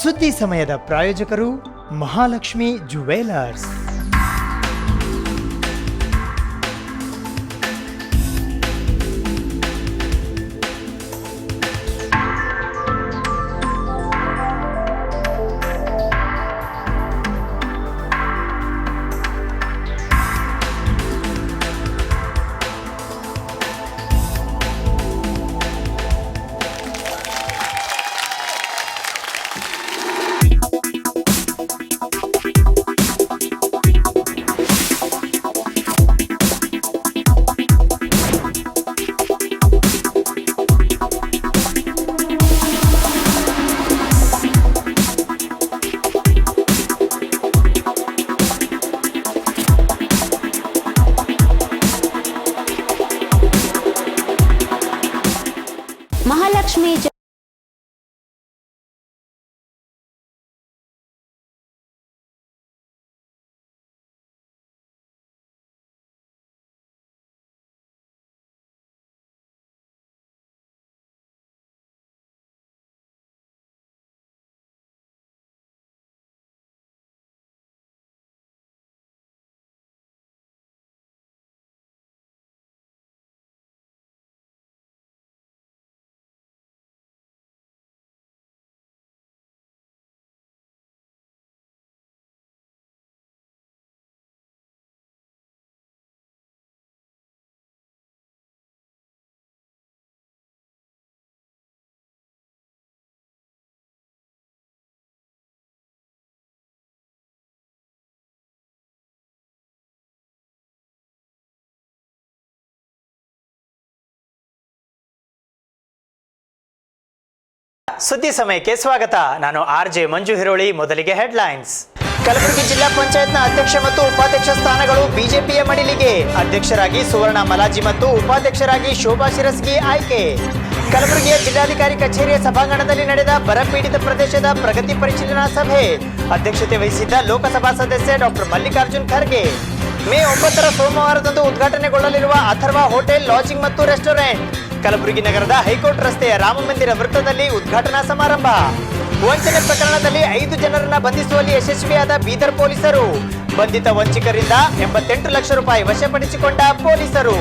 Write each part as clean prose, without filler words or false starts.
ಸುದ್ದಿ ಸಮಯದ ಪ್ರಾಯೋಜಕರು ಮಹಾಲಕ್ಷ್ಮಿ ಜುವೆಲರ್ಸ್. ಮಹಾಲಕ್ಷ್ಮಿ ಸುದ್ದಿ ಸಮಯಕ್ಕೆ ಸ್ವಾಗತ. ನಾನು ಆರ್.ಜೆ. ಮಂಜು ಹಿರೋಳಿ. ಮೊದಲಿಗೆ ಹೆಡ್ಲೈನ್ಸ್. ಕಲಬುರಗಿ ಜಿಲ್ಲಾ ಪಂಚಾಯತ್ನ ಅಧ್ಯಕ್ಷ ಮತ್ತು ಉಪಾಧ್ಯಕ್ಷ ಸ್ಥಾನಗಳು ಬಿಜೆಪಿಯ ಮಡಿಲಿಗೆ. ಅಧ್ಯಕ್ಷರಾಗಿ ಸುವರ್ಣ ಮಲಾಜಿ ಮತ್ತು ಉಪಾಧ್ಯಕ್ಷರಾಗಿ ಶೋಭಾ ಶಿರಸ್ಗಿ ಆಯ್ಕೆ. ಕಲಬುರಗಿಯ ಜಿಲ್ಲಾಧಿಕಾರಿ ಕಚೇರಿಯ ಸಭಾಂಗಣದಲ್ಲಿ ನಡೆದ ಬರಪೀಡಿತ ಪ್ರದೇಶದ ಪ್ರಗತಿ ಪರಿಶೀಲನಾ ಸಭೆ. ಅಧ್ಯಕ್ಷತೆ ವಹಿಸಿದ್ದ ಲೋಕಸಭಾ ಸದಸ್ಯ ಡಾಕ್ಟರ್ ಮಲ್ಲಿಕಾರ್ಜುನ್ ಖರ್ಗೆ. ಮೇ 9 ಸೋಮವಾರದಂದು ಉದ್ಘಾಟನೆಗೊಳ್ಳಲಿರುವ ಅಥರ್ವ ಹೋಟೆಲ್, ಲಾಡ್ಜಿಂಗ್ ಮತ್ತು ರೆಸ್ಟೋರೆಂಟ್. ಕಲಬುರಗಿ ನಗರದ ಹೈಕೋರ್ಟ್ ರಸ್ತೆಯ ರಾಮಮಂದಿರ ವೃತ್ತದಲ್ಲಿ ಉದ್ಘಾಟನಾ ಸಮಾರಂಭ. ವಂಚನೆ ಪ್ರಕರಣದಲ್ಲಿ 5 ಜನರನ್ನ ಬಂಧಿಸುವಲ್ಲಿ ಯಶಸ್ವಿಯಾದ ಬೀದರ್ ಪೊಲೀಸರು. ಬಂಧಿತ ವಂಚಕರಿಂದ 88 ಲಕ್ಷ ರೂಪಾಯಿ ವಶಪಡಿಸಿಕೊಂಡ ಪೊಲೀಸರು.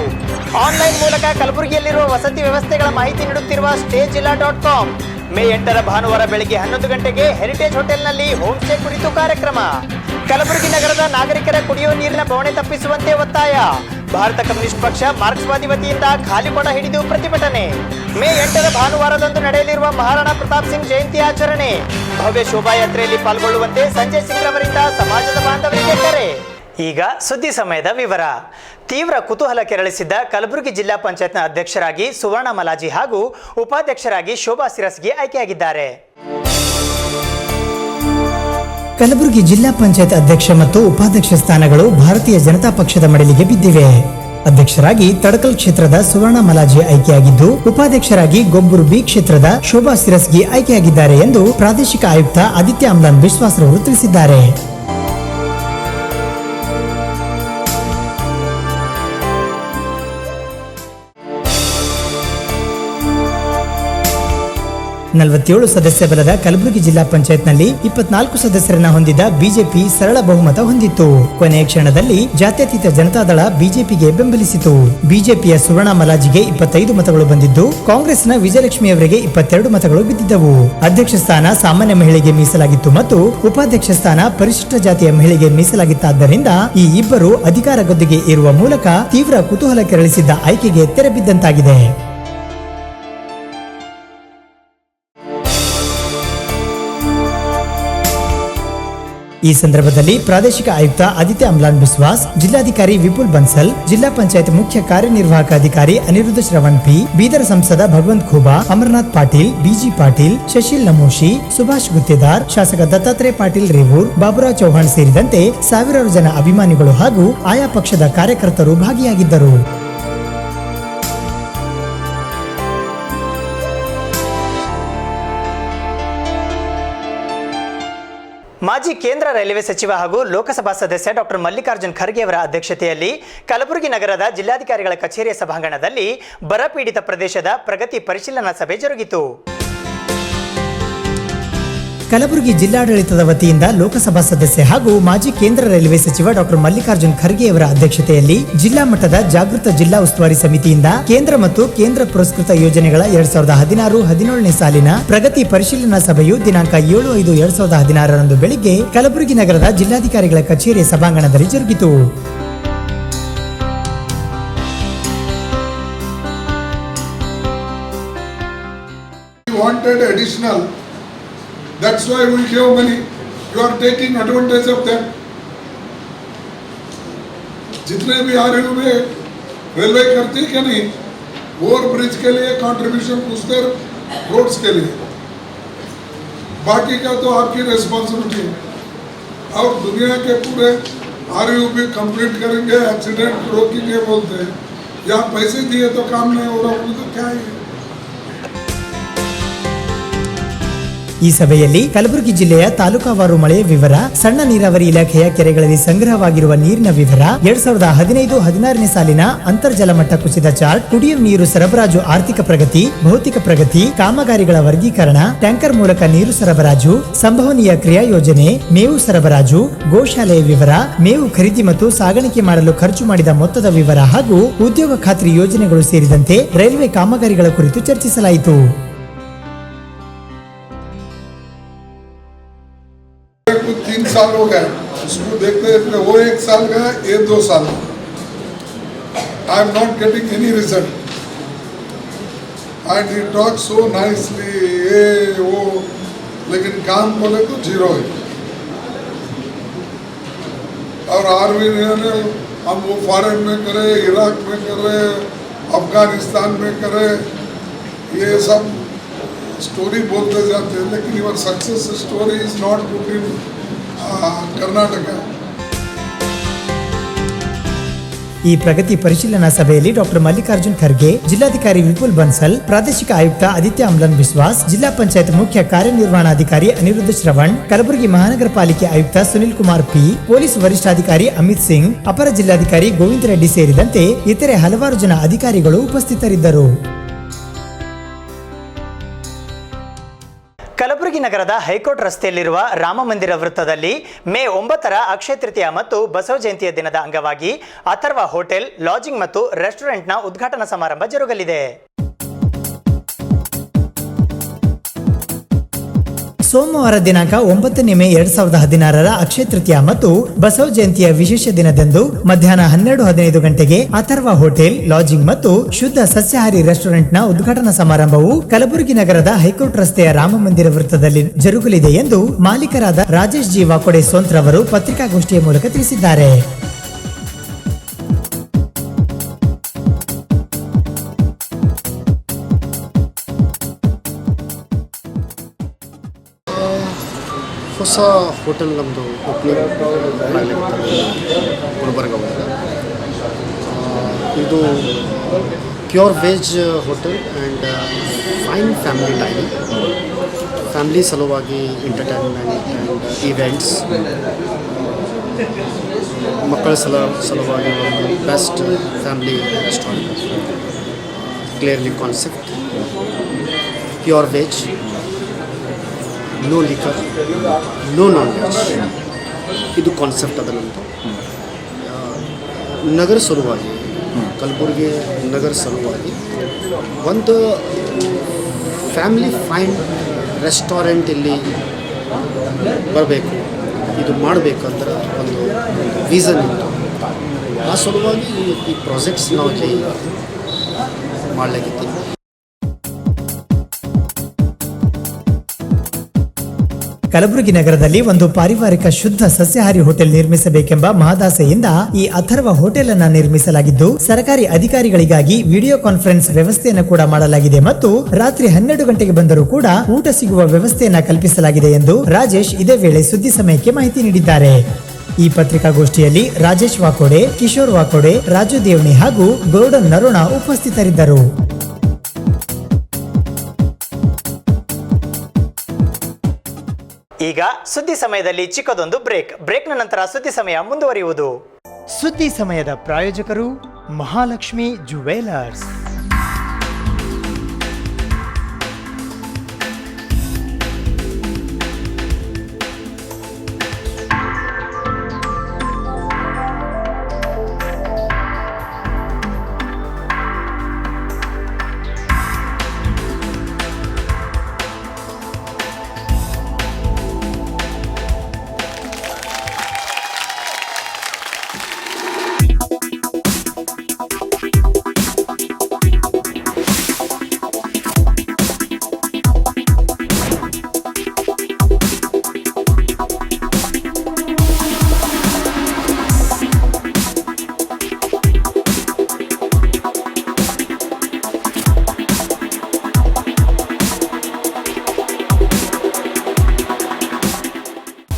ಆನ್ಲೈನ್ ಮೂಲಕ ಕಲಬುರಗಿಯಲ್ಲಿರುವ ವಸತಿ ವ್ಯವಸ್ಥೆಗಳ ಮಾಹಿತಿ ನೀಡುತ್ತಿರುವ stayjilla.com. ಮೇ 8 ಭಾನುವಾರ ಬೆಳಗ್ಗೆ 11 ಗಂಟೆಗೆ ಹೆರಿಟೇಜ್ ಹೋಟೆಲ್ನಲ್ಲಿ ಹೋಮ್ ಸ್ಟೇ ಕುರಿತು ಕಾರ್ಯಕ್ರಮ. ಕಲಬುರಗಿ ನಗರದ ನಾಗರಿಕರ ಕುಡಿಯುವ ನೀರಿನ ಬವಣೆ ತಪ್ಪಿಸುವಂತೆ ಒತ್ತಾಯ. ಭಾರತ ಕಮ್ಯುನಿಸ್ಟ್ ಪಕ್ಷ ಮಾರ್ಕ್ಸ್ವಾದಿ ವತಿಯಿಂದ ಖಾಲಿ ಕೊಡ ಹಿಡಿದು ಪ್ರತಿಭಟನೆ. ಮೇ 8 ಭಾನುವಾರದಂದು ನಡೆಯಲಿರುವ ಮಹಾರಾಣಾ ಪ್ರತಾಪ್ ಸಿಂಗ್ ಜಯಂತಿ ಆಚರಣೆ. ಭವ್ಯ ಶೋಭಾಯಾತ್ರೆಯಲ್ಲಿ ಪಾಲ್ಗೊಳ್ಳುವಂತೆ ಸಂಜಯ್ ಸಿಂಗ್ ರವರಿಂದ ಸಮಾಜದ ಬಾಂಧವರಿಗೆ ಕರೆ. ಈಗ ಸುದ್ದಿ ಸಮಯದ ವಿವರ. ತೀವ್ರ ಕುತೂಹಲ ಕೆರಳಿಸಿದ್ದ ಕಲಬುರಗಿ ಜಿಲ್ಲಾ ಪಂಚಾಯತ್ನ ಅಧ್ಯಕ್ಷರಾಗಿ ಸುವರ್ಣ ಮಲಾಜಿ ಹಾಗೂ ಉಪಾಧ್ಯಕ್ಷರಾಗಿ ಶೋಭಾ ಶಿರಸ್ಗಿ ಆಯ್ಕೆಯಾಗಿದ್ದಾರೆ. ಕಲಬುರಗಿ ಜಿಲ್ಲಾ ಪಂಚಾಯತ್ ಅಧ್ಯಕ್ಷ ಮತ್ತು ಉಪಾಧ್ಯಕ್ಷ ಸ್ಥಾನಗಳು ಭಾರತೀಯ ಜನತಾ ಪಕ್ಷದ ಮಡಿಲಿಗೆ ಬಿದ್ದಿವೆ. ಅಧ್ಯಕ್ಷರಾಗಿ ತಡಕಲ್ ಕ್ಷೇತ್ರದ ಸುವರ್ಣ ಮಲಾಜಿ ಆಯ್ಕೆಯಾಗಿದ್ದು, ಉಪಾಧ್ಯಕ್ಷರಾಗಿ ಗೊಬ್ಬೂರು ಬಿ ಕ್ಷೇತ್ರದ ಶೋಭಾ ಶಿರಸ್ಗಿ ಆಯ್ಕೆಯಾಗಿದ್ದಾರೆ ಎಂದು ಪ್ರಾದೇಶಿಕ ಆಯುಕ್ತ ಆದಿತ್ಯ ಅಮ್ಲಾನ್ ಬಿಶ್ವಾಸ್ ರವರು ತಿಳಿಸಿದ್ದಾರೆ. ನಲವತ್ತೇಳು ಸದಸ್ಯ ಬಲದ ಕಲಬುರಗಿ ಜಿಲ್ಲಾ ಪಂಚಾಯತ್ನಲ್ಲಿ 24 ಸದಸ್ಯರನ್ನ ಹೊಂದಿದ ಬಿಜೆಪಿ ಸರಳ ಬಹುಮತ ಹೊಂದಿತ್ತು. ಕೊನೆಯ ಕ್ಷಣದಲ್ಲಿ ಜಾತ್ಯತೀತ ಜನತಾದಳ ಬಿಜೆಪಿಗೆ ಬೆಂಬಲಿಸಿತು. ಬಿಜೆಪಿಯ ಸುವರ್ಣ ಮಲಾಜಿಗೆ 25 ಮತಗಳು ಬಂದಿದ್ದು, ಕಾಂಗ್ರೆಸ್ನ ವಿಜಯಲಕ್ಷ್ಮಿ ಅವರಿಗೆ 22 ಮತಗಳು ಬಿದ್ದಿದ್ದವು. ಅಧ್ಯಕ್ಷ ಸ್ಥಾನ ಸಾಮಾನ್ಯ ಮಹಿಳೆಗೆ ಮೀಸಲಾಗಿತ್ತು ಮತ್ತು ಉಪಾಧ್ಯಕ್ಷ ಸ್ಥಾನ ಪರಿಶಿಷ್ಟ ಜಾತಿಯ ಮಹಿಳೆಗೆ ಮೀಸಲಾಗಿತ್ತಾದ್ದರಿಂದ ಈ ಇಬ್ಬರು ಅಧಿಕಾರ ಗದ್ದುಗೆ ಏರುವ ಮೂಲಕ ತೀವ್ರ ಕುತೂಹಲ ಕೆರಳಿಸಿದ್ದ ಆಯ್ಕೆಗೆ ತೆರೆ ಬಿದ್ದಂತಾಗಿದೆ. ಈ ಸಂದರ್ಭದಲ್ಲಿ ಪ್ರಾದೇಶಿಕ ಆಯುಕ್ತ ಆದಿತ್ಯ ಅಮ್ಲಾನ್ ಬಿಶ್ವಾಸ್, ಜಿಲ್ಲಾಧಿಕಾರಿ ವಿಪುಲ್ ಬನ್ಸಲ್, ಜಿಲ್ಲಾ ಪಂಚಾಯತ್ ಮುಖ್ಯ ಕಾರ್ಯನಿರ್ವಾಹಕ ಅಧಿಕಾರಿ ಅನಿರುದ್ಧ ಶ್ರವಣ್ ಪಿ, ಬೀದರ್ ಸಂಸದ ಭಗವಂತ್ ಖೂಬಾ, ಅಮರನಾಥ್ ಪಾಟೀಲ್, ಬಿಜಿ ಪಾಟೀಲ್, ಶಶಿಲ್ ನಮೋಶಿ, ಸುಭಾಷ್ ಗುತ್ತೇದಾರ್, ಶಾಸಕ ದತ್ತಾತ್ರೇಯ ಪಾಟೀಲ್ ರೇವೂರ್, ಬಾಬುರಾವ್ ಚೌಹಾಣ್ ಸೇರಿದಂತೆ ಸಾವಿರಾರು ಜನ ಅಭಿಮಾನಿಗಳು ಹಾಗೂ ಆಯಾ ಪಕ್ಷದ ಕಾರ್ಯಕರ್ತರು ಭಾಗಿಯಾಗಿದ್ದರು. ಮಾಜಿ ಕೇಂದ್ರ ರೈಲ್ವೆ ಸಚಿವ ಹಾಗೂ ಲೋಕಸಭಾ ಸದಸ್ಯ ಡಾಕ್ಟರ್ ಮಲ್ಲಿಕಾರ್ಜುನ್ ಖರ್ಗೆ ಅವರ ಅಧ್ಯಕ್ಷತೆಯಲ್ಲಿ ಕಲಬುರಗಿ ನಗರದ ಜಿಲ್ಲಾಧಿಕಾರಿಗಳ ಕಚೇರಿಯ ಸಭಾಂಗಣದಲ್ಲಿ ಬರಪೀಡಿತ ಪ್ರದೇಶದ ಪ್ರಗತಿ ಪರಿಶೀಲನಾ ಸಭೆ ಜರುಗಿತು. ಕಲಬುರಗಿ ಜಿಲ್ಲಾಡಳಿತದ ವತಿಯಿಂದ ಲೋಕಸಭಾ ಸದಸ್ಯ ಹಾಗೂ ಮಾಜಿ ಕೇಂದ್ರ ರೈಲ್ವೆ ಸಚಿವ ಡಾಕ್ಟರ್ ಮಲ್ಲಿಕಾರ್ಜುನ್ ಖರ್ಗೆ ಅವರ ಅಧ್ಯಕ್ಷತೆಯಲ್ಲಿ ಜಿಲ್ಲಾ ಮಟ್ಟದ ಜಾಗೃತ ಜಿಲ್ಲಾ ಉಸ್ತುವಾರಿ ಸಮಿತಿಯಿಂದ ಕೇಂದ್ರ ಮತ್ತು ಕೇಂದ್ರ ಪುರಸ್ಕೃತ ಯೋಜನೆಗಳ 2016-17ನೇ ಸಾಲಿನ ಪ್ರಗತಿ ಪರಿಶೀಲನಾ ಸಭೆಯು ದಿನಾಂಕ 7/5/2016 ಬೆಳಿಗ್ಗೆ ಕಲಬುರಗಿ ನಗರದ ಜಿಲ್ಲಾಧಿಕಾರಿಗಳ ಕಚೇರಿಯ ಸಭಾಂಗಣದಲ್ಲಿ ಜರುಗಿತು. Wanted additional, that's why we give money. You are taking advantage of them. जितने भी आ रहे हुए रेलवे करती क्या नहीं, ओवर ब्रिज के लिए कंट्रीब्यूशन पूछते रोड्स के लिए, बाकी का तो आपकी रिस्पॉन्सिबिलिटी है. अब दुनिया के पूरे RUB कंप्लीट करेंगे, एक्सीडेंट रोकेंगे बोलते हैं, या पैसे दिए तो काम नहीं हो रहा, तो क्या है. ಈ ಸಭೆಯಲ್ಲಿ ಕಲಬುರಗಿ ಜಿಲ್ಲೆಯ ತಾಲೂಕಾವಾರು ಮಳೆಯ ವಿವರ, ಸಣ್ಣ ನೀರಾವರಿ ಇಲಾಖೆಯ ಕೆರೆಗಳಲ್ಲಿ ಸಂಗ್ರಹವಾಗಿರುವ ನೀರಿನ ವಿವರ, 2015-16ನೇ ಸಾಲಿನ ಅಂತರ್ಜಲ ಮಟ್ಟ ಕುಸಿದ ಚಾರ್ಟ್, ಕುಡಿಯುವ ನೀರು ಸರಬರಾಜು ಆರ್ಥಿಕ ಪ್ರಗತಿ, ಭೌತಿಕ ಪ್ರಗತಿ, ಕಾಮಗಾರಿಗಳ ವರ್ಗೀಕರಣ, ಟ್ಯಾಂಕರ್ ಮೂಲಕ ನೀರು ಸರಬರಾಜು, ಸಂಭವನೀಯ ಕ್ರಿಯಾ ಯೋಜನೆ, ಮೇವು ಸರಬರಾಜು, ಗೋಶಾಲೆಯ ವಿವರ, ಮೇವು ಖರೀದಿ ಮತ್ತು ಸಾಗಾಣಿಕೆ ಮಾಡಲು ಖರ್ಚು ಮಾಡಿದ ಮೊತ್ತದ ವಿವರ ಹಾಗೂ ಉದ್ಯೋಗ ಖಾತ್ರಿ ಯೋಜನೆಗಳು ಸೇರಿದಂತೆ ರೈಲ್ವೆ ಕಾಮಗಾರಿಗಳ ಕುರಿತು ಚರ್ಚಿಸಲಾಯಿತು. कुछ 3 साल हो गए उसको देखते देखते, वो 1 साल का, ये 2 साल. I am not getting any result. And he talks so nicely, ये वो, लेकिन काम बोले तो जीरो है. और आर्मी ने हम वो फॉरेन में करे, इराक में करे, अफगानिस्तान में करे, ये सब स्टोरी बोलते जाते हैं, लेकिन your success story is not good in Karnataka. ಈ ಪ್ರಗತಿ ಪರಿಶೀಲನಾ ಸಭೆಯಲ್ಲಿ ಡಾಕ್ಟರ್ ಮಲ್ಲಿಕಾರ್ಜುನ್ ಖರ್ಗೆ, ಜಿಲ್ಲಾಧಿಕಾರಿ ವಿಪುಲ್ ಬನ್ಸಲ್, ಪ್ರಾದೇಶಿಕ ಆಯುಕ್ತ ಆದಿತ್ಯ ಅಮ್ಲನ್ ಬಿಸ್ವಾಸ್, ಜಿಲ್ಲಾ ಪಂಚಾಯತ್ ಮುಖ್ಯ ಕಾರ್ಯನಿರ್ವಹಣಾಧಿಕಾರಿ ಅನಿರುದ್ಧ ಶ್ರವಣ್, ಕಲಬುರಗಿ ಮಹಾನಗರ ಪಾಲಿಕೆ ಆಯುಕ್ತ ಸುನಿಲ್ ಕುಮಾರ್ ಪಿ, ಪೊಲೀಸ್ ವರಿಷ್ಠಾಧಿಕಾರಿ ಅಮಿತ್ ಸಿಂಗ್, ಅಪರ ಜಿಲ್ಲಾಧಿಕಾರಿ ಗೋವಿಂದ ರೆಡ್ಡಿ ಸೇರಿದಂತೆ ಇತರೆ ಹಲವಾರು ಜನ ಅಧಿಕಾರಿಗಳು ಉಪಸ್ಥಿತರಿದ್ದರು. ಕಲಬುರಗಿ ನಗರದ ಹೈಕೋರ್ಟ್ ರಸ್ತೆಯಲ್ಲಿರುವ ರಾಮ ಮಂದಿರ ವೃತ್ತದಲ್ಲಿ ಮೇ 9ರ ಅಕ್ಷಯ ತೃತೀಯ ಮತ್ತು ಬಸವ ಜಯಂತಿಯ ದಿನದ ಅಂಗವಾಗಿ ಅಥರ್ವ ಹೋಟೆಲ್, ಲಾಡ್ಜಿಂಗ್ ಮತ್ತು ರೆಸ್ಟೋರೆಂಟ್ನ ಉದ್ಘಾಟನಾ ಸಮಾರಂಭ ಜರುಗಲಿದೆ. ಸೋಮವಾರ ದಿನಾಂಕ 9 ಮೇ 2016 ಅಕ್ಷಯ ತೃತೀಯ ಮತ್ತು ಬಸವ ಜಯಂತಿಯ ವಿಶೇಷ ದಿನದಂದು ಮಧ್ಯಾಹ್ನ 12:15 ಗಂಟೆಗೆ ಅಥರ್ವ ಹೋಟೆಲ್, ಲಾಡ್ಜಿಂಗ್ ಮತ್ತು ಶುದ್ಧ ಸಸ್ಯಾಹಾರಿ ರೆಸ್ಟೋರೆಂಟ್ನ ಉದ್ಘಾಟನಾ ಸಮಾರಂಭವು ಕಲಬುರಗಿ ನಗರದ ಹೈಕೋರ್ಟ್ ರಸ್ತೆಯ ರಾಮ ಮಂದಿರ ವೃತ್ತದಲ್ಲಿ ಜರುಗಲಿದೆ ಎಂದು ಮಾಲೀಕರಾದ ರಾಜೇಶ್ ಜಿ ವಾಕೋಡೆ ಸೋಂತ್ರ ಅವರು ಪತ್ರಿಕಾಗೋಷ್ಠಿಯ ಮೂಲಕ ತಿಳಿಸಿದ್ದಾರೆ. ಹೊಸ ಹೋಟೆಲ್ ನಮ್ಮದು ಓಪನಿಂಗ್ ಗುಲ್ಬರ್ಗ ಒಳಗೆ. ಇದು pure veg hotel and fine family dining. Family ಸಲುವಾಗಿ ಎಂಟರ್ಟೈನ್ಮೆಂಟ್ ಆ್ಯಂಡ್ ಈವೆಂಟ್ಸ್, ಮಕ್ಕಳ ಸಲುವಾಗಿ ಒಂದು best family restaurant. Clearly concept pure veg, no liquor, no non veg, ಇದು ಕಾನ್ಸೆಪ್ಟ್ ಅದ ನಮ್ಮದು. ನಗರ ಸಲುವಾಗಿ, ಕಲಬುರಗಿ ನಗರ ಸಲುವಾಗಿ ಒಂದು ಫ್ಯಾಮಿಲಿ ಫೈನ್ ರೆಸ್ಟೋರೆಂಟ್ ಇಲ್ಲಿ ಬರಬೇಕು, ಇದು ಮಾಡಬೇಕಂದ್ರೆ ಒಂದು ವಿಷನ್ ಇತ್ತು. ಆ ಸಲುವಾಗಿ ಈ ಪ್ರಾಜೆಕ್ಟ್ಸ್ ನಾವು ಇಲ್ಲಿ ಮಾಡಲಾಗಿತ್ತು. ಕಲಬುರಗಿ ನಗರದಲ್ಲಿ ಒಂದು ಪಾರಿವಾರಿಕ ಶುದ್ಧ ಸಸ್ಯಾಹಾರಿ ಹೋಟೆಲ್ ನಿರ್ಮಿಸಬೇಕೆಂಬ ಮಹದಾಸೆಯಿಂದ ಈ ಅಥರ್ವ ಹೋಟೆಲ್ ಅನ್ನು ನಿರ್ಮಿಸಲಾಗಿದ್ದು, ಸರ್ಕಾರಿ ಅಧಿಕಾರಿಗಳಿಗಾಗಿ ವಿಡಿಯೋ ಕಾನ್ಫರೆನ್ಸ್ ವ್ಯವಸ್ಥೆಯನ್ನು ಕೂಡ ಮಾಡಲಾಗಿದೆ ಮತ್ತು ರಾತ್ರಿ 12 ಗಂಟೆಗೆ ಬಂದರೂ ಕೂಡ ಊಟ ಸಿಗುವ ವ್ಯವಸ್ಥೆಯನ್ನ ಕಲ್ಪಿಸಲಾಗಿದೆ ಎಂದು ರಾಜೇಶ್ ಇದೇ ವೇಳೆ ಸುದ್ದಿ ಸಮಯಕ್ಕೆ ಮಾಹಿತಿ ನೀಡಿದ್ದಾರೆ. ಈ ಪತ್ರಿಕಾಗೋಷ್ಠಿಯಲ್ಲಿ ರಾಜೇಶ್ ವಾಕೋಡೆ, ಕಿಶೋರ್ ವಾಕೋಡೆ, ರಾಜು ದೇವಣಿ ಹಾಗೂ ಗೋರ್ಡನ್ ನರೋಣ ಉಪಸ್ಥಿತರಿದ್ದರು. ಈಗ ಸುದ್ದಿ ಸಮಯದಲ್ಲಿ ಚಿಕ್ಕದೊಂದು ಬ್ರೇಕ್ನ ನಂತರ ಸುದ್ದಿ ಸಮಯ ಮುಂದುವರಿಯುವುದು. ಸುದ್ದಿ ಸಮಯದ ಪ್ರಾಯೋಜಕರು Mahalakshmi jewellers.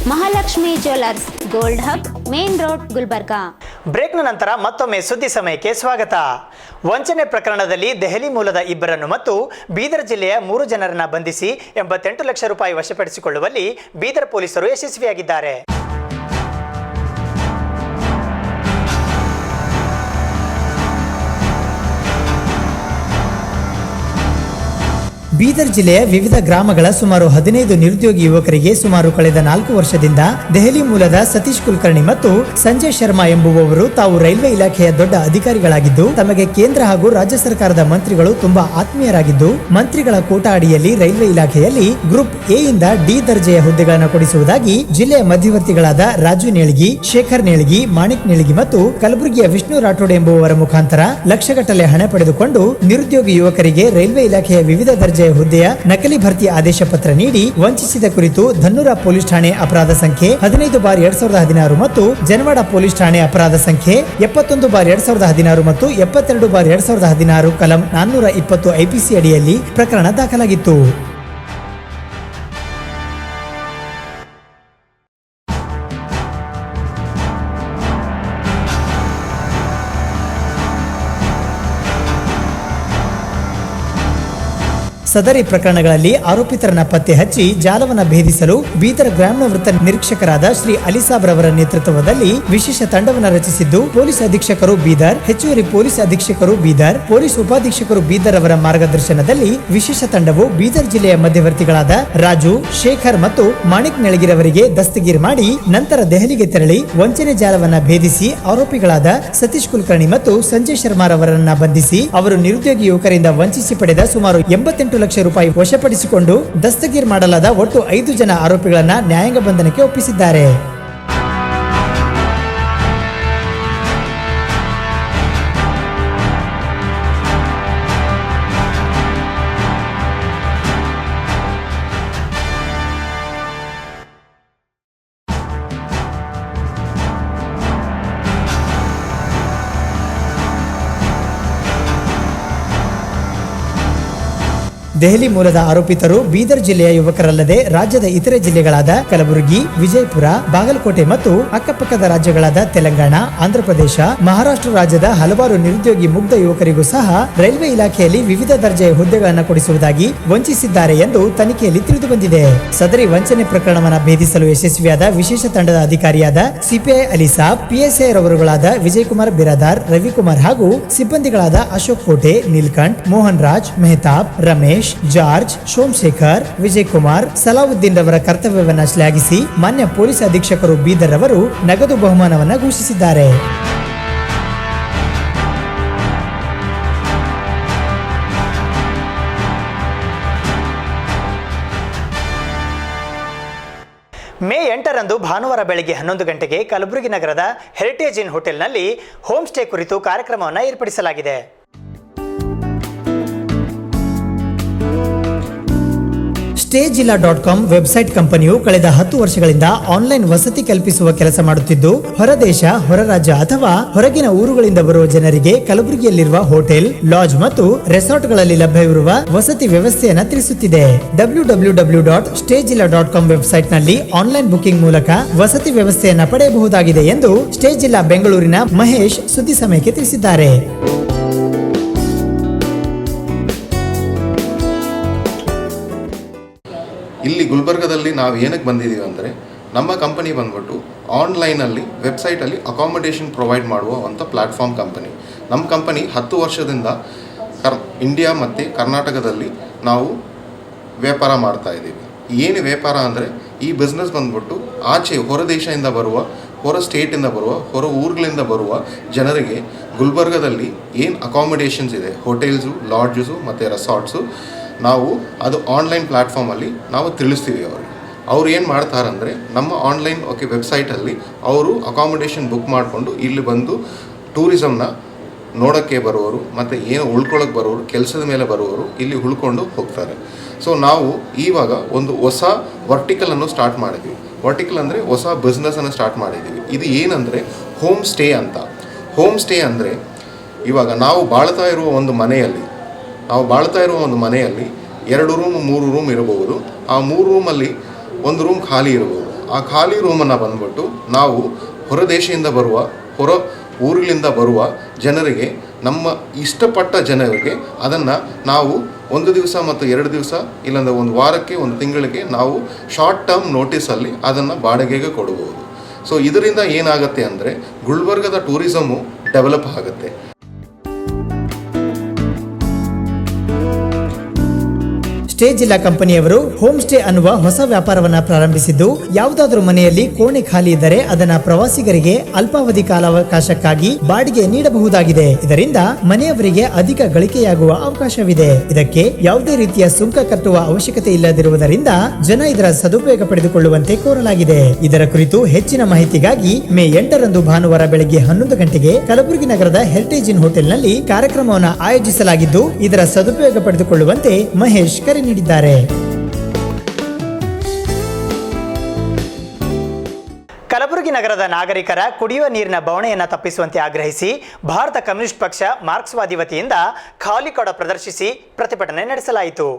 Mahalakshmi jewellers, gold hub, main road, Gulbarga. ಬ್ರೇಕ್ನ ನಂತರ ಮತ್ತೊಮ್ಮೆ ಸುದ್ದಿ ಸಮಯಕ್ಕೆ ಸ್ವಾಗತ. ವಂಚನೆ ಪ್ರಕರಣದಲ್ಲಿ ದೆಹಲಿ ಮೂಲದ ಇಬ್ಬರನ್ನು ಮತ್ತು ಬೀದರ್ ಜಿಲ್ಲೆಯ 3 ಜನರನ್ನು ಬಂಧಿಸಿ 88 ಲಕ್ಷ ರೂಪಾಯಿ ವಶಪಡಿಸಿಕೊಳ್ಳುವಲ್ಲಿ ಬೀದರ್ ಪೊಲೀಸರು ಯಶಸ್ವಿಯಾಗಿದ್ದಾರೆ. ಬೀದರ್ ಜಿಲ್ಲೆಯ ವಿವಿಧ ಗ್ರಾಮಗಳ ಸುಮಾರು 15 ನಿರುದ್ಯೋಗಿ ಯುವಕರಿಗೆ ಸುಮಾರು ಕಳೆದ 4 ವರ್ಷದಿಂದ ದೆಹಲಿ ಮೂಲದ ಸತೀಶ್ ಕುಲಕರ್ಣಿ ಮತ್ತು ಸಂಜಯ್ ಶರ್ಮಾ ಎಂಬುವವರು ತಾವು ರೈಲ್ವೆ ಇಲಾಖೆಯ ದೊಡ್ಡ ಅಧಿಕಾರಿಗಳಾಗಿದ್ದು ತಮಗೆ ಕೇಂದ್ರ ಹಾಗೂ ರಾಜ್ಯ ಸರ್ಕಾರದ ಮಂತ್ರಿಗಳು ತುಂಬಾ ಆತ್ಮೀಯರಾಗಿದ್ದು ಮಂತ್ರಿಗಳ ಕೋಟಾ ಅಡಿಯಲ್ಲಿ ರೈಲ್ವೆ ಇಲಾಖೆಯಲ್ಲಿ ಗ್ರೂಪ್ ಎ ಇಂದ ಡಿ ದರ್ಜೆಯ ಹುದ್ದೆಗಳನ್ನು ಕೊಡಿಸುವುದಾಗಿ ಜಿಲ್ಲೆಯ ಮಧ್ಯವರ್ತಿಗಳಾದ ರಾಜು ನೇಳಿಗಿ, ಶೇಖರ್ ನೇಳಿಗಿ, ಮಾಣಿಕ್ ನೇಳಿಗಿ ಮತ್ತು ಕಲಬುರಗಿಯ ವಿಷ್ಣು ರಾಠೋಡ್ ಎಂಬುವವರ ಮುಖಾಂತರ ಲಕ್ಷಗಟ್ಟಲೆ ಹಣ ಪಡೆದುಕೊಂಡು ನಿರುದ್ಯೋಗಿ ಯುವಕರಿಗೆ ರೈಲ್ವೆ ಇಲಾಖೆಯ ವಿವಿಧ ದರ್ಜೆಯ ಹುದ್ದೆಯ ನಕಲಿ ಭರ್ತಿ ಆದೇಶ ಪತ್ರ ನೀಡಿ ವಂಚಿಸಿದ ಕುರಿತು ಧನ್ನೂರ ಪೊಲೀಸ್ ಠಾಣೆ ಅಪರಾಧ ಸಂಖ್ಯೆ 15/2016 ಮತ್ತು ಜನವಾಡ ಪೊಲೀಸ್ ಠಾಣೆ ಅಪರಾಧ ಸಂಖ್ಯೆ 71/2016 ಮತ್ತು 72/2016 ಕಲಂ 420 ಐಪಿಸಿ ಅಡಿಯಲ್ಲಿ ಪ್ರಕರಣ ದಾಖಲಾಗಿತ್ತು. ಸದರಿ ಪ್ರಕರಣಗಳಲ್ಲಿ ಆರೋಪಿತರನ್ನ ಪತ್ತೆ ಹಚ್ಚಿ ಜಾಲವನ್ನು ಭೇದಿಸಲು ಬೀದರ್ ಗ್ರಾಮೀಣ ವೃತ್ತ ನಿರೀಕ್ಷಕರಾದ ಶ್ರೀ ಅಲಿಸಾಬ್ ರವರ ನೇತೃತ್ವದಲ್ಲಿ ವಿಶೇಷ ತಂಡವನ್ನು ರಚಿಸಿದ್ದು ಪೊಲೀಸ್ ಅಧೀಕ್ಷಕರು ಬೀದರ್, ಹೆಚ್ಚುವರಿ ಪೊಲೀಸ್ ಅಧೀಕ್ಷಕರು ಬೀದರ್, ಪೊಲೀಸ್ ಉಪಾಧೀಕ್ಷಕರು ಬೀದರ್ ಅವರ ಮಾರ್ಗದರ್ಶನದಲ್ಲಿ ವಿಶೇಷ ತಂಡವು ಬೀದರ್ ಜಿಲ್ಲೆಯ ಮಧ್ಯವರ್ತಿಗಳಾದ ರಾಜು, ಶೇಖರ್ ಮತ್ತು ಮಾಣಿಕ್ ನೆಳಗಿರವರಿಗೆ ದಸ್ತಗೀರ್ ಮಾಡಿ ನಂತರ ದೆಹಲಿಗೆ ತೆರಳಿ ವಂಚನೆ ಜಾಲವನ್ನ ಭೇದಿಸಿ ಆರೋಪಿಗಳಾದ ಸತೀಶ್ ಕುಲಕರ್ಣಿ ಮತ್ತು ಸಂಜಯ್ ಶರ್ಮಾ ರವರನ್ನ ಬಂಧಿಸಿ ಅವರು ನಿರುದ್ಯೋಗಿ ಯುವಕರಿಂದ ವಂಚಿಸಿ ಪಡೆದ ಸುಮಾರು 88 ಲಕ್ಷ ರೂಪಾಯಿ ವಶಪಡಿಸಿಕೊಂಡು ದಸ್ತಗೀರ್ ಮಾಡಲಾದ ಒಟ್ಟು 5 ಜನ ಆರೋಪಿಗಳನ್ನ ನ್ಯಾಯಾಂಗ ಬಂಧನಕ್ಕೆ ಒಪ್ಪಿಸಿದ್ದಾರೆ. ದೆಹಲಿ ಮೂಲದ ಆರೋಪಿತರು ಬೀದರ್ ಜಿಲ್ಲೆಯ ಯುವಕರಲ್ಲದೆ ರಾಜ್ಯದ ಇತರೆ ಜಿಲ್ಲೆಗಳಾದ ಕಲಬುರಗಿ, ವಿಜಯಪುರ, ಬಾಗಲಕೋಟೆ ಮತ್ತು ಅಕ್ಕಪಕ್ಕದ ರಾಜ್ಯಗಳಾದ ತೆಲಂಗಾಣ, ಆಂಧ್ರಪ್ರದೇಶ, ಮಹಾರಾಷ್ಟ್ರ ರಾಜ್ಯದ ಹಲವಾರು ನಿರುದ್ಯೋಗಿ ಮುಗ್ಧ ಯುವಕರಿಗೂ ಸಹ ರೈಲ್ವೆ ಇಲಾಖೆಯಲ್ಲಿ ವಿವಿಧ ದರ್ಜೆಯ ಹುದ್ದೆಗಳನ್ನು ಕೊಡಿಸುವುದಾಗಿ ವಂಚಿಸಿದ್ದಾರೆ ಎಂದು ತನಿಖೆಯಲ್ಲಿ ತಿಳಿದುಬಂದಿದೆ. ಸದರಿ ವಂಚನೆ ಪ್ರಕರಣವನ್ನು ಭೇದಿಸಲು ಯಶಸ್ವಿಯಾದ ವಿಶೇಷ ತಂಡದ ಅಧಿಕಾರಿಯಾದ ಸಿಪಿಐ ಅಲಿಸಾಬ್, ಪಿಎಸ್ಐ ರವರುಗಳಾದ ವಿಜಯಕುಮಾರ್ ಬಿರಾದಾರ್, ರವಿಕುಮಾರ್ ಹಾಗೂ ಸಿಬ್ಬಂದಿಗಳಾದ ಅಶೋಕ್ ಕೋಟೆ, ನೀಲ್ಕಂಠ್, ಮೋಹನ್ ರಾಜ್, ಮೆಹತಾಬ್, ರಮೇಶ್, ಜಾರ್ಜ್, ಸೋಮಶೇಖರ್, ವಿಜಯ್ ಕುಮಾರ್, ಸಲಾವುದ್ದೀನ್ ರವರ ಕರ್ತವ್ಯವನ್ನು ಶ್ಲಾಘಿಸಿ ಮಾನ್ಯ ಪೊಲೀಸ್ ಅಧೀಕ್ಷಕರು ಬೀದರ್ ಅವರು ನಗದು ಬಹುಮಾನವನ್ನು ಘೋಷಿಸಿದ್ದಾರೆ. ಮೇ 8ರಂದು ಭಾನುವಾರ ಬೆಳಗ್ಗೆ 11 ಗಂಟೆಗೆ ಕಲಬುರಗಿ ನಗರದ ಹೆರಿಟೇಜ್ ಇನ್ ಹೋಟೆಲ್ನಲ್ಲಿ ಹೋಮ್ ಸ್ಟೇ ಕುರಿತು ಕಾರ್ಯಕ್ರಮವನ್ನು ಏರ್ಪಡಿಸಲಾಗಿದೆ. StayJilla.com ವೆಬ್ಸೈಟ್ ಕಂಪನಿಯು ಕಳೆದ 10 ವರ್ಷಗಳಿಂದ ಆನ್ಲೈನ್ ವಸತಿ ಕಲ್ಪಿಸುವ ಕೆಲಸ ಮಾಡುತ್ತಿದ್ದು ಹೊರದೇಶ, ಹೊರ ರಾಜ್ಯ ಅಥವಾ ಹೊರಗಿನ ಊರುಗಳಿಂದ ಬರುವ ಜನರಿಗೆ ಕಲಬುರಗಿಯಲ್ಲಿರುವ ಹೋಟೆಲ್, ಲಾಡ್ಜ್ ಮತ್ತು ರೆಸಾರ್ಟ್ಗಳಲ್ಲಿ ಲಭ್ಯವಿರುವ ವಸತಿ ವ್ಯವಸ್ಥೆಯನ್ನು ತಿಳಿಸುತ್ತಿದೆ. www.stayjilla.com ವೆಬ್ಸೈಟ್ನಲ್ಲಿ ಆನ್ಲೈನ್ ಬುಕಿಂಗ್ ಮೂಲಕ ವಸತಿ ವ್ಯವಸ್ಥೆಯನ್ನು ಪಡೆಯಬಹುದಾಗಿದೆ ಎಂದು ಸ್ಟೇ ಜಿಲ್ಲಾ ಬೆಂಗಳೂರಿನ ಮಹೇಶ್ ಸುದ್ದಿ ಸಮಯಕ್ಕೆ ತಿಳಿಸಿದ್ದಾರೆ. ಇಲ್ಲಿ ಗುಲ್ಬರ್ಗದಲ್ಲಿ ನಾವು ಏನಕ್ಕೆ ಬಂದಿದ್ದೀವಿ ಅಂದರೆ ನಮ್ಮ ಕಂಪನಿ ಬಂದ್ಬಿಟ್ಟು ಆನ್ಲೈನಲ್ಲಿ ವೆಬ್ಸೈಟಲ್ಲಿ ಅಕಾಮಿಡೇಷನ್ ಪ್ರೊವೈಡ್ ಮಾಡುವ ಒಂದು ಪ್ಲ್ಯಾಟ್ಫಾರ್ಮ್ ಕಂಪನಿ. ನಮ್ಮ ಕಂಪನಿ 10 ವರ್ಷದಿಂದ ಇಂಡಿಯಾ ಮತ್ತು ಕರ್ನಾಟಕದಲ್ಲಿ ನಾವು ವ್ಯಾಪಾರ ಮಾಡ್ತಾ ಇದ್ದೀವಿ. ಏನು ವ್ಯಾಪಾರ ಅಂದರೆ ಈ ಬಿಸ್ನೆಸ್ ಬಂದ್ಬಿಟ್ಟು ಆಚೆ ಹೊರ ದೇಶದಿಂದ ಬರುವ, ಹೊರ ಸ್ಟೇಟಿಂದ ಬರುವ, ಹೊರ ಊರುಗಳಿಂದ ಬರುವ ಜನರಿಗೆ ಗುಲ್ಬರ್ಗದಲ್ಲಿ ಏನು ಅಕಾಮಿಡೇಷನ್ಸ್ ಇದೆ, ಹೋಟೆಲ್ಸು, ಲಾಡ್ಜಸು ಮತ್ತು ರೆಸಾರ್ಟ್ಸು, ನಾವು ಅದು ಆನ್ಲೈನ್ ಪ್ಲ್ಯಾಟ್ಫಾರ್ಮಲ್ಲಿ ನಾವು ತಿಳಿಸ್ತೀವಿ ಅವ್ರಿಗೆ. ಅವ್ರು ಏನು ಮಾಡ್ತಾರಂದರೆ ನಮ್ಮ ಆನ್ಲೈನ್ ವೆಬ್ಸೈಟಲ್ಲಿ ಅವರು ಅಕಾಮಿಡೇಷನ್ ಬುಕ್ ಮಾಡಿಕೊಂಡು ಇಲ್ಲಿ ಬಂದು ಟೂರಿಸಮ್ನ ನೋಡೋಕ್ಕೆ ಬರುವವರು ಮತ್ತು ಏನು ಉಳ್ಕೊಳ್ಳೋಕ್ಕೆ ಬರೋರು, ಕೆಲಸದ ಮೇಲೆ ಬರುವವರು ಇಲ್ಲಿ ಉಳ್ಕೊಂಡು ಹೋಗ್ತಾರೆ. ಸೊ ನಾವು ಇವಾಗ ಒಂದು ಹೊಸ ವರ್ಟಿಕಲನ್ನು ಸ್ಟಾರ್ಟ್ ಮಾಡಿದ್ವಿ. ವರ್ಟಿಕಲ್ ಅಂದರೆ ಹೊಸ ಬಿಸ್ನೆಸ್ಸನ್ನು ಸ್ಟಾರ್ಟ್ ಮಾಡಿದ್ದೀವಿ. ಇದು ಏನಂದರೆ ಹೋಮ್ ಸ್ಟೇ ಅಂತ. ಹೋಮ್ ಸ್ಟೇ ಅಂದರೆ ಇವಾಗ ನಾವು ಬಾಳ್ತಾ ಇರುವ ಒಂದು ಮನೆಯಲ್ಲಿ 2 ರೂಮ್ 3 ರೂಮ್ ಇರಬಹುದು. ಆ 3 ರೂಮಲ್ಲಿ 1 ರೂಮ್ ಖಾಲಿ ಇರಬಹುದು. ಆ ಖಾಲಿ ರೂಮನ್ನು ಬಂದ್ಬಿಟ್ಟು ನಾವು ಹೊರದೇಶದಿಂದ ಬರುವ ಊರುಗಳಿಂದ ಬರುವ ಜನರಿಗೆ, ನಮ್ಮ ಇಷ್ಟಪಟ್ಟ ಜನರಿಗೆ ಅದನ್ನು ನಾವು 1 ದಿವಸ ಮತ್ತು 2 ದಿವಸ ಇಲ್ಲಾಂದರೆ 1 ವಾರಕ್ಕೆ 1 ತಿಂಗಳಿಗೆ ನಾವು ಶಾರ್ಟ್ ಟರ್ಮ್ ನೋಟಿಸಲ್ಲಿ ಅದನ್ನು ಬಾಡಿಗೆಗೆ ಕೊಡಬಹುದು. ಸೊ ಇದರಿಂದ ಏನಾಗುತ್ತೆ ಅಂದರೆ ಗುಲ್ಬರ್ಗದ ಟೂರಿಸಮು ಡೆವಲಪ್ ಆಗುತ್ತೆ. ಸ್ಟೇ ಜಿಲ್ಲಾ ಕಂಪನಿಯವರು ಹೋಮ್ ಸ್ಟೇ ಅನ್ನುವ ಹೊಸ ವ್ಯಾಪಾರವನ್ನ ಪ್ರಾರಂಭಿಸಿದ್ದು, ಯಾವುದಾದ್ರೂ ಮನೆಯಲ್ಲಿ ಕೋಣೆ ಖಾಲಿ ಇದ್ದರೆ ಅದನ್ನ ಪ್ರವಾಸಿಗರಿಗೆ ಅಲ್ಪಾವಧಿ ಕಾಲಾವಕಾಶಕ್ಕಾಗಿ ಬಾಡಿಗೆ ನೀಡಬಹುದಾಗಿದೆ. ಇದರಿಂದ ಮನೆಯವರಿಗೆ ಅಧಿಕ ಗಳಿಕೆಯಾಗುವ ಅವಕಾಶವಿದೆ. ಇದಕ್ಕೆ ಯಾವುದೇ ರೀತಿಯ ಸುಂಕ ಕಟ್ಟುವ ಅವಶ್ಯಕತೆ ಇಲ್ಲದಿರುವುದರಿಂದ ಜನ ಇದರ ಸದುಪಯೋಗ ಪಡೆದುಕೊಳ್ಳುವಂತೆ ಕೋರಲಾಗಿದೆ. ಇದರ ಕುರಿತು ಹೆಚ್ಚಿನ ಮಾಹಿತಿಗಾಗಿ ಮೇ 8ರಂದು ಭಾನುವಾರ ಬೆಳಗ್ಗೆ 11 ಗಂಟೆಗೆ ಕಲಬುರಗಿ ನಗರದ ಹೆರಿಟೇಜ್ ಇನ್ ಹೋಟೆಲ್ನಲ್ಲಿ ಕಾರ್ಯಕ್ರಮವನ್ನು ಆಯೋಜಿಸಲಾಗಿದ್ದು, ಇದರ ಸದುಪಯೋಗ ಪಡೆದುಕೊಳ್ಳುವಂತೆ ಮಹೇಶ್ ಕರೆ ನೀಡಿದ್ದಾರೆ. ಕಲಬುರಗಿ ನಗರದ ನಾಗರಿಕರ ಕುಡಿಯುವ ನೀರಿನ ಬವಣೆಯನ್ನು ತಪ್ಪಿಸುವಂತೆ ಆಗ್ರಹಿಸಿ ಭಾರತ ಕಮ್ಯುನಿಸ್ಟ್ ಪಕ್ಷ ಮಾರ್ಕ್ಸ್ವಾದಿ ವತಿಯಿಂದ ಖಾಲಿ ಕೊಡ ಪ್ರದರ್ಶಿಸಿ ಪ್ರತಿಭಟನೆ ನಡೆಸಲಾಯಿತು.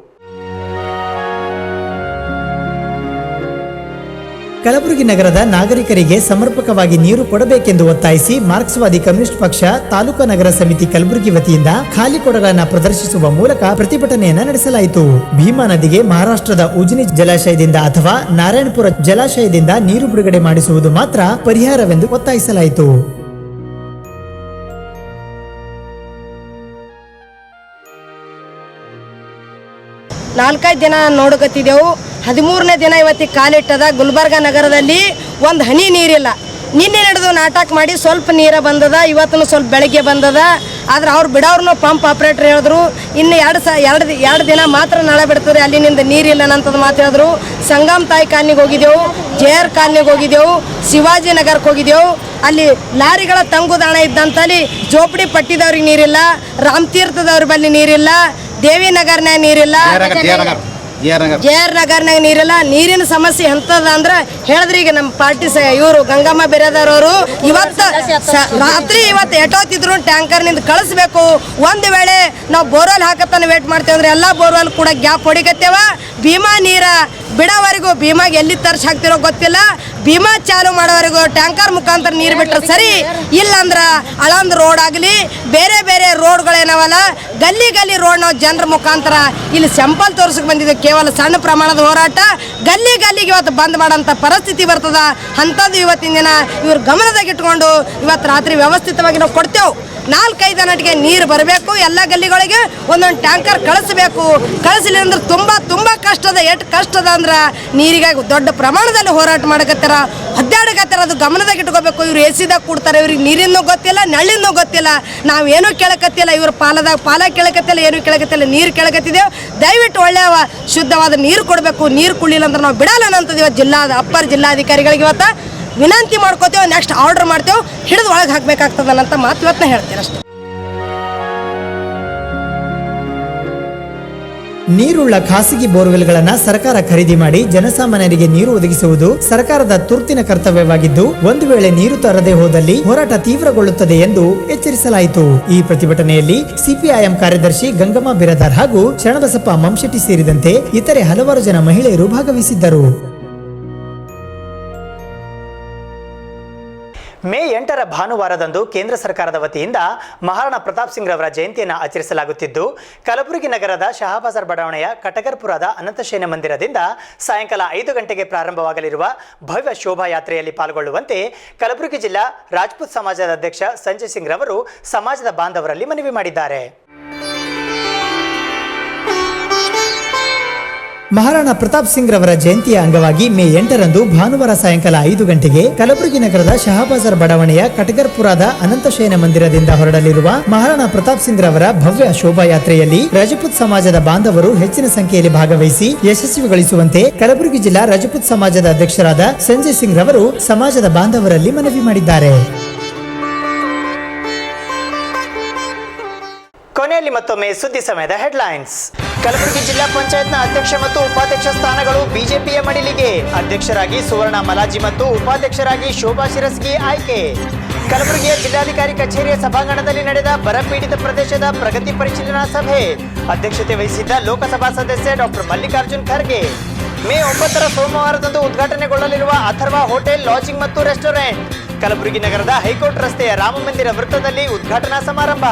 ಕಲಬುರಗಿ ನಗರದ ನಾಗರಿಕರಿಗೆ ಸಮರ್ಪಕವಾಗಿ ನೀರು ಕೊಡಬೇಕೆಂದು ಒತ್ತಾಯಿಸಿ ಮಾರ್ಕ್ಸ್ವಾದಿ ಕಮ್ಯುನಿಸ್ಟ್ ಪಕ್ಷ ತಾಲೂಕು ನಗರ ಸಮಿತಿ ಕಲಬುರಗಿ ವತಿಯಿಂದ ಖಾಲಿ ಕೊಡಗಳನ್ನು ಪ್ರದರ್ಶಿಸುವ ಮೂಲಕ ಪ್ರತಿಭಟನೆಯನ್ನು ನಡೆಸಲಾಯಿತು. ಭೀಮಾ ನದಿಗೆ ಮಹಾರಾಷ್ಟ್ರದ ಉಜ್ನಿ ಜಲಾಶಯದಿಂದ ಅಥವಾ ನಾರಾಯಣಪುರ ಜಲಾಶಯದಿಂದ ನೀರು ಬಿಡುಗಡೆ ಮಾಡಿಸುವುದು ಮಾತ್ರ ಪರಿಹಾರವೆಂದು ಒತ್ತಾಯಿಸಲಾಯಿತು. ನಾಲ್ಕೈದು ದಿನ ನೋಡಕತ್ತಿದ್ದೆವು. 13ನೇ ದಿನ ಇವತ್ತಿಗೆ ಕಾಲಿಟ್ಟದ. ಗುಲ್ಬರ್ಗ ನಗರದಲ್ಲಿ ಒಂದು ಹನಿ ನೀರಿಲ್ಲ. ನಿನ್ನೆ ನಡೆದು ನಾಟಕ ಮಾಡಿ ಸ್ವಲ್ಪ ನೀರ ಬಂದದ, ಇವತ್ತು ಸ್ವಲ್ಪ ಬೆಳಗ್ಗೆ ಬಂದದ. ಆದ್ರೆ ಅವ್ರು ಬಿಡೋರ್ನು ಪಂಪ್ ಆಪ್ರೇಟರ್ ಹೇಳಿದ್ರು ಇನ್ನು ಎರಡು ದಿನ ಮಾತ್ರ ನಾಳೆ ಬಿಡ್ತದೆ, ಅಲ್ಲಿನಿಂದ ನೀರಿಲ್ಲ ಅಂತಂದು ಮಾತು ಹೇಳಿದ್ರು. ಸಂಗಮ್ ತಾಯಿ ಕಾಲನಿಗೆ ಹೋಗಿದ್ದೆವು, JR ಕಾಲನಿಗೆ ಹೋಗಿದ್ದೆವು, ಶಿವಾಜಿ ನಗರಕ್ಕೆ ಹೋಗಿದ್ದೆವು. ಅಲ್ಲಿ ಲಾರಿಗಳ ತಂಗುದಾಣ ಇದ್ದಂತಲ್ಲಿ ಜೋಪಡಿ ಪಟ್ಟಿದವ್ರಿಗೆ ನೀರಿಲ್ಲ, ರಾಮತೀರ್ಥದವ್ರ ಬಳಿ ನೀರಿಲ್ಲ, ದೇವಿ ನಗರ್ನಾಗ ನೀರಿಲ್ಲ, JR ನಗರ್ನಾಗ ನೀರಿಲ್ಲ. ನೀರಿನ ಸಮಸ್ಯೆ ಎಂತದ ಅಂದ್ರೆ ಹೇಳಿದ್ರಿ. ಈಗ ನಮ್ಮ ಪಾರ್ಟಿ ಇವರು ಗಂಗಮ್ಮ ಬಿರಾದರವರು ಇವತ್ತು ಎಷ್ಟೊತ್ತಿದ್ರು ಟ್ಯಾಂಕರ್ನಿಂದ ಕಳಿಸ್ಬೇಕು. ಒಂದು ವೇಳೆ ನಾವು ಬೋರ್ವೆಲ್ ಹಾಕತ್ತಾನೆ ವೇಟ್ ಮಾಡ್ತೇವೆ ಅಂದ್ರೆ ಎಲ್ಲ ಬೋರ್ವೆಲ್ ಕೂಡ ಗ್ಯಾಪ್ ಹೊಡಿಕತ್ತೇವ. ಭೀಮಾ ನೀರ ಬಿಡೋವರೆಗೂ ಭೀಮಾಗೆ ಎಲ್ಲಿ ತರ್ಸಿ ಹಾಕ್ತಿರೋ ಗೊತ್ತಿಲ್ಲ. ಭೀಮಾ ಚಾಲು ಮಾಡೋವರೆಗೂ ಟ್ಯಾಂಕರ್ ಮುಖಾಂತರ ನೀರು ಬಿಟ್ರೆ ಸರಿ, ಇಲ್ಲಂದ್ರೆ ಅಳಂದ್ ರೋಡ್ ಆಗಲಿ ಬೇರೆ ಬೇರೆ ರೋಡ್ಗಳೇನವಲ್ಲ ಗಲ್ಲಿ ಗಲ್ಲಿ ರೋಡ್ ನಾವು ಜನರ ಮುಖಾಂತರ ಇಲ್ಲಿ ಸ್ಯಾಂಪಲ್ ತೋರ್ಸಕ್ಕೆ ಬಂದಿದ್ದು. ಕೇವಲ ಸಣ್ಣ ಪ್ರಮಾಣದ ಹೋರಾಟ ಗಲ್ಲಿ ಗಲ್ಲಿಗೆ ಇವತ್ತು ಬಂದ್ ಮಾಡೋಂಥ ಪರಿಸ್ಥಿತಿ ಬರ್ತದ. ಅಂಥದ್ದು ಇವತ್ತಿನ ದಿನ ಇವ್ರ ಗಮನದಾಗಿಟ್ಕೊಂಡು ಇವತ್ತು ರಾತ್ರಿ ವ್ಯವಸ್ಥಿತವಾಗಿ ನಾವು ಕೊಡ್ತೇವೆ. 4-5 ದಿನಕ್ಕೆ ನೀರು ಬರಬೇಕು. ಎಲ್ಲ ಗಲ್ಲಿಗಳಿಗೆ ಒಂದೊಂದು ಟ್ಯಾಂಕರ್ ಕಳಿಸ್ಬೇಕು. ಕಳಿಸಲಿ ಅಂದ್ರೆ ತುಂಬ ಕಷ್ಟದ. ಎಷ್ಟು ಕಷ್ಟದ ಅಂದ್ರೆ ನೀರಿಗಾಗಿ ದೊಡ್ಡ ಪ್ರಮಾಣದಲ್ಲಿ ಹೋರಾಟ ಮಾಡಕತ್ತಾರ, ಒದ್ದಾಡಕತ್ತಾರ. ಅದು ಗಮನದಾಗ ಇಟ್ಕೋಬೇಕು. ಇವ್ರು ಎಸಿದಾಗ ಕೊಡ್ತಾರೆ, ಇವ್ರಿಗೆ ನೀರಿನೂ ಗೊತ್ತಿಲ್ಲ, ನಳ್ಳಿನೂ ಗೊತ್ತಿಲ್ಲ. ನಾವೇನೂ ಕೇಳಕತ್ತಿಲ್ಲ, ಇವ್ರ ಪಾಲ ಕೇಳಕತ್ತಿಲ್ಲ, ಏನೂ ಕೇಳಕತ್ತಿಲ್ಲ, ನೀರು ಕೇಳಕತ್ತಿದ್ದೇವೆ. ದಯವಿಟ್ಟು ಒಳ್ಳೆಯ ಶುದ್ಧವಾದ ನೀರು ಕೊಡಬೇಕು. ನೀರು ಕುಡಿಲಿಲ್ಲ ಅಂದ್ರೆ ನಾವು ಬಿಡಲ್ಲ ಅಂತಂದು ಇವತ್ತು ಅಪ್ಪರ್ ಜಿಲ್ಲಾಧಿಕಾರಿಗಳಿಗೆ ಇವತ್ತು ವಿನಂತಿ ಮಾಡ್ಕೋತೇವೆ. ನೆಕ್ಸ್ಟ್ ಆರ್ಡರ್ ಮಾಡ್ತೇವೆ, ಹಿಡಿದು ಒಳಗೆ ಹಾಕಬೇಕಾಗ್ತದನ್ನಂತ ಮಾತು ಇವತ್ತು ಹೇಳ್ತೀನಿ ಅಷ್ಟೇ. ನೀರುಳ್ಳ ಖಾಸಗಿ ಬೋರ್ವೆಲ್ಗಳನ್ನು ಸರ್ಕಾರ ಖರೀದಿ ಮಾಡಿ ಜನಸಾಮಾನ್ಯರಿಗೆ ನೀರು ಒದಗಿಸುವುದು ಸರ್ಕಾರದ ತುರ್ತಿನ ಕರ್ತವ್ಯವಾಗಿದ್ದು, ಒಂದು ವೇಳೆ ನೀರು ತರದೇ ಹೋದಲ್ಲಿ ಹೋರಾಟ ತೀವ್ರಗೊಳ್ಳುತ್ತದೆ ಎಂದು ಎಚ್ಚರಿಸಲಾಯಿತು. ಈ ಪ್ರತಿಭಟನೆಯಲ್ಲಿ ಸಿಪಿಐಎಂ ಕಾರ್ಯದರ್ಶಿ ಗಂಗಮ್ಮ ಬಿರಾದಾರ್ ಹಾಗೂ ಶರಣಬಸಪ್ಪ ಮಂಶೆಟ್ಟಿ ಸೇರಿದಂತೆ ಇತರೆ ಹಲವಾರು ಜನ ಮಹಿಳೆಯರು ಭಾಗವಹಿಸಿದ್ದರು. ಮೇ 8ರ ಭಾನುವಾರದಂದು ಕೇಂದ್ರ ಸರ್ಕಾರದ ವತಿಯಿಂದ ಮಹಾರಾಣಾ ಪ್ರತಾಪ್ ಸಿಂಗ್ ರವರ ಜಯಂತಿಯನ್ನು ಆಚರಿಸಲಾಗುತ್ತಿದ್ದು, ಕಲಬುರಗಿ ನಗರದ ಶಹಾಬಾಜಾರ್ ಬಡಾವಣೆಯ ಕಟಗರ್ಪುರದ ಅನಂತಶಯನ ಮಂದಿರದಿಂದ ಸಾಯಂಕಾಲ 5 ಗಂಟೆಗೆ ಪ್ರಾರಂಭವಾಗಲಿರುವ ಭವ್ಯ ಶೋಭಾಯಾತ್ರೆಯಲ್ಲಿ ಪಾಲ್ಗೊಳ್ಳುವಂತೆ ಕಲಬುರಗಿ ಜಿಲ್ಲಾ ರಾಜ್ಪೂತ್ ಸಮಾಜದ ಅಧ್ಯಕ್ಷ ಸಂಜಯ್ ಸಿಂಗ್ ರವರು ಸಮಾಜದ ಬಾಂಧವರಲ್ಲಿ ಮನವಿ ಮಾಡಿದ್ದಾರೆ. ಮಹಾರಾಣಾ ಪ್ರತಾಪ್ ಸಿಂಗ್ ರವರ ಜಯಂತಿಯ ಅಂಗವಾಗಿ ಮೇ 8ರಂದು ಭಾನುವಾರ ಸಾಯಂಕಾಲ 5 ಗಂಟೆಗೆ ಕಲಬುರಗಿ ನಗರದ ಶಹಾಬಾಜಾರ್ ಬಡಾವಣೆಯ ಕಟಗರ್ಪುರದ ಅನಂತಶಯನ ಮಂದಿರದಿಂದ ಹೊರಡಲಿರುವ ಮಹಾರಾಣಾ ಪ್ರತಾಪ್ ಸಿಂಗ್ ರವರ ಭವ್ಯ ಶೋಭಾಯಾತ್ರೆಯಲ್ಲಿ ರಜಪೂತ್ ಸಮಾಜದ ಬಾಂಧವರು ಹೆಚ್ಚಿನ ಸಂಖ್ಯೆಯಲ್ಲಿ ಭಾಗವಹಿಸಿ ಯಶಸ್ವಿಗೊಳಿಸುವಂತೆ ಕಲಬುರಗಿ ಜಿಲ್ಲಾ ರಜಪೂತ್ ಸಮಾಜದ ಅಧ್ಯಕ್ಷರಾದ ಸಂಜಯ್ ಸಿಂಗ್ ರವರು ಸಮಾಜದ ಬಾಂಧವರಲ್ಲಿ ಮನವಿ ಮಾಡಿದ್ದಾರೆ. ಕೊನೆಯಲ್ಲಿ ಮತ್ತೊಮ್ಮೆ ಸುದ್ದಿ ಸಮಯದ ಹೆಡ್ಲೈನ್ಸ್. ಕಲಬುರಗಿ ಜಿಲ್ಲಾ ಪಂಚಾಯತ್ನ ಅಧ್ಯಕ್ಷ ಮತ್ತು ಉಪಾಧ್ಯಕ್ಷ ಸ್ಥಾನಗಳು ಬಿಜೆಪಿಯ ಮಡಿಲಿಗೆ. ಅಧ್ಯಕ್ಷರಾಗಿ ಸುವರ್ಣ ಮಲಾಜಿ ಮತ್ತು ಉಪಾಧ್ಯಕ್ಷರಾಗಿ ಶೋಭಾ ಶಿರಸ್ಗಿ ಆಯ್ಕೆ. ಕಲಬುರಗಿಯ ಜಿಲ್ಲಾಧಿಕಾರಿ ಕಚೇರಿಯ ಸಭಾಂಗಣದಲ್ಲಿ ನಡೆದ ಬರಪೀಡಿತ ಪ್ರದೇಶದ ಪ್ರಗತಿ ಪರಿಶೀಲನಾ ಸಭೆ. ಅಧ್ಯಕ್ಷತೆ ವಹಿಸಿದ್ದ ಲೋಕಸಭಾ ಸದಸ್ಯ ಡಾಕ್ಟರ್ ಮಲ್ಲಿಕಾರ್ಜುನ್ ಖರ್ಗೆ. ಮೇ 9ರ ಸೋಮವಾರದಂದು ಉದ್ಘಾಟನೆಗೊಳ್ಳಲಿರುವ ಅಥರ್ವ ಹೋಟೆಲ್ ಲಾಡ್ಜಿಂಗ್ ಮತ್ತು ರೆಸ್ಟೋರೆಂಟ್ ಕಲಬುರಗಿ ನಗರದ ಹೈಕೋರ್ಟ್ ರಸ್ತೆಯ ರಾಮಮಂದಿರ ವೃತ್ತದಲ್ಲಿ ಉದ್ಘಾಟನಾ ಸಮಾರಂಭ.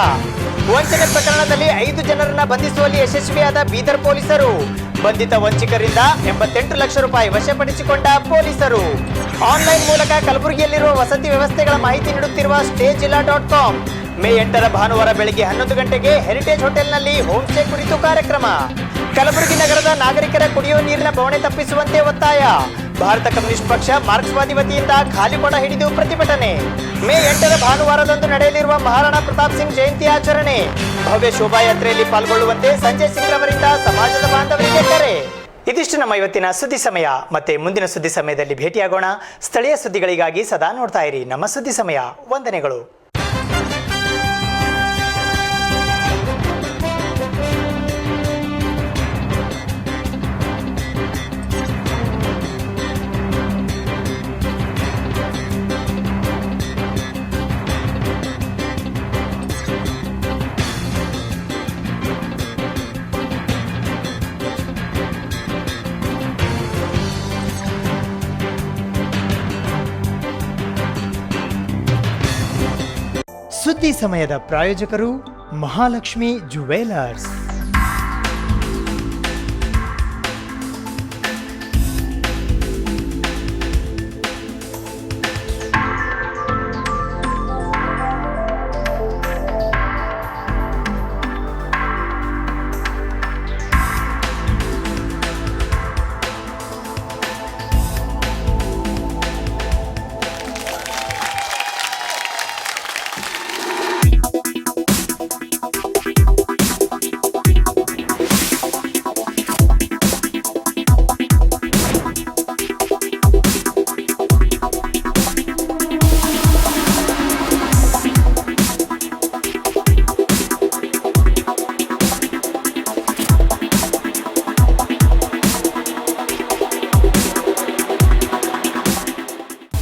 ವಂಚನೆ ಪ್ರಕರಣದಲ್ಲಿ 5 ಜನರನ್ನ ಬಂಧಿಸುವಲ್ಲಿ ಯಶಸ್ವಿಯಾದ ಬೀದರ್ ಪೊಲೀಸರು. ಬಂಧಿತ ವಂಚಕರಿಂದ 88 ಲಕ್ಷ ರೂಪಾಯಿ ವಶಪಡಿಸಿಕೊಂಡ ಪೊಲೀಸರು. ಆನ್ಲೈನ್ ಮೂಲಕ ಕಲಬುರಗಿಯಲ್ಲಿರುವ ವಸತಿ ವ್ಯವಸ್ಥೆಗಳ ಮಾಹಿತಿ ನೀಡುತ್ತಿರುವ stayjilla.com. ಮೇ 8ರ ಭಾನುವಾರ ಬೆಳಗ್ಗೆ 11 ಗಂಟೆಗೆ ಹೆರಿಟೇಜ್ ಹೋಟೆಲ್ನಲ್ಲಿ ಹೋಮ್ ಸ್ಟೇ ಕುರಿತು ಕಾರ್ಯಕ್ರಮ. ಕಲಬುರಗಿ ನಗರದ ನಾಗರಿಕರ ಕುಡಿಯುವ ನೀರಿನ ಬವಣೆ ತಪ್ಪಿಸುವಂತೆ ಒತ್ತಾಯ. ಭಾರತ ಕಮ್ಯುನಿಸ್ಟ್ ಪಕ್ಷ ಮಾರ್ಕ್ಸ್ವಾದಿ ವತಿಯಿಂದ ಖಾಲಿ ಕೊಡ ಹಿಡಿದು ಪ್ರತಿಭಟನೆ. ಮೇ 8ರ ಭಾನುವಾರದಂದು ನಡೆಯಲಿರುವ ಮಹಾರಾಣಾ ಪ್ರತಾಪ್ ಸಿಂಗ್ ಜಯಂತಿ ಆಚರಣೆ. ಭವ್ಯ ಶೋಭಾಯಾತ್ರೆಯಲ್ಲಿ ಪಾಲ್ಗೊಳ್ಳುವಂತೆ ಸಂಜಯ್ ಸಿಂಗ್ ರವರಿಂದ ಸಮಾಜದ ಬಾಂಧವರಿಗೆ ಕರೆ. ಇದಿಷ್ಟು ನಮ್ಮ ಇವತ್ತಿನ ಸುದ್ದಿ ಸಮಯ. ಮತ್ತೆ ಮುಂದಿನ ಸುದ್ದಿ ಸಮಯದಲ್ಲಿ ಭೇಟಿಯಾಗೋಣ. ಸ್ಥಳೀಯ ಸುದ್ದಿಗಳಿಗಾಗಿ ಸದಾ ನೋಡ್ತಾ ಇರಿ ನಮ್ಮ ಸುದ್ದಿ ಸಮಯ. ವಂದನೆಗಳು. ಸುದ್ದಿ ಸಮಯದ ಪ್ರಾಯೋಜಕರು Mahalakshmi jewellers.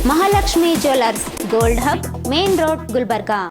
Mahalakshmi jewellers, gold hub, main road, Gulbarga.